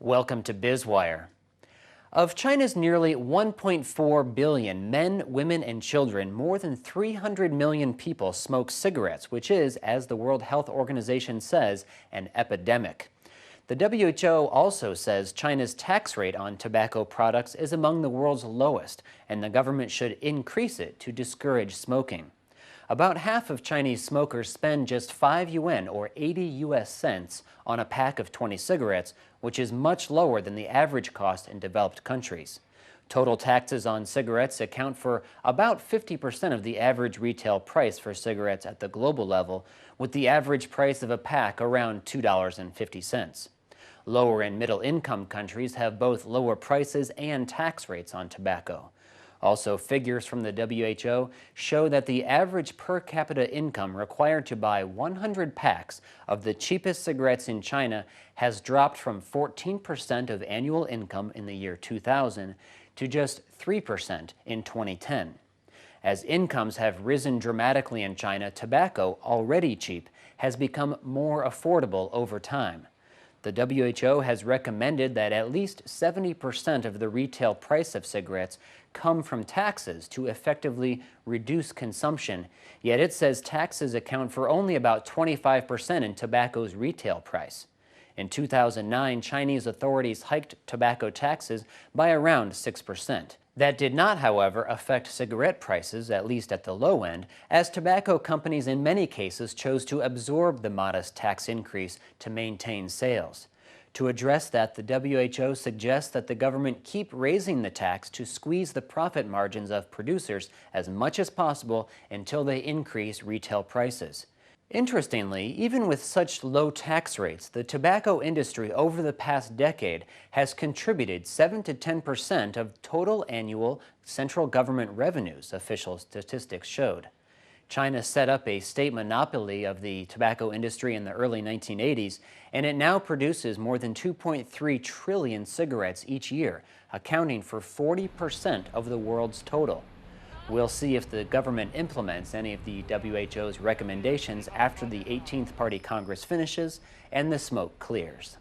Welcome to Biz Wire. Of China's nearly 1.4 billion men, women, and children, more than 300 million people smoke cigarettes, which is, as the World Health Organization says, an epidemic. The WHO also says China's tax rate on tobacco products is among the world's lowest, and the government should increase it to discourage smoking. About half of Chinese smokers spend just 5 yuan or 80 US cents on a pack of 20 cigarettes, which is much lower than the average cost in developed countries. Total taxes on cigarettes account for about 50% of the average retail price for cigarettes at the global level, with the average price of a pack around $2.50. Lower and middle income countries have both lower prices and tax rates on tobacco. Also, figures from the WHO show that the average per capita income required to buy 100 packs of the cheapest cigarettes in China has dropped from 14% of annual income in the year 2000 to just 3% in 2010. As incomes have risen dramatically in China, tobacco, already cheap, has become more affordable over time. The WHO has recommended that at least 70% of the retail price of cigarettes come from taxes to effectively reduce consumption, yet it says taxes account for only about 25% in tobacco's retail price. In 2009, Chinese authorities hiked tobacco taxes by around 6%. That did not, however, affect cigarette prices, at least at the low end, as tobacco companies in many cases chose to absorb the modest tax increase to maintain sales. To address that, the WHO suggests that the government keep raising the tax to squeeze the profit margins of producers as much as possible until they increase retail prices. Interestingly, even with such low tax rates, the tobacco industry over the past decade has contributed 7 to 10% of total annual central government revenues, official statistics showed. China set up a state monopoly of the tobacco industry in the early 1980s, and it now produces more than 2.3 trillion cigarettes each year, accounting for 40% of the world's total. We'll see if the government implements any of the WHO's recommendations after the 18th Party Congress finishes and the smoke clears.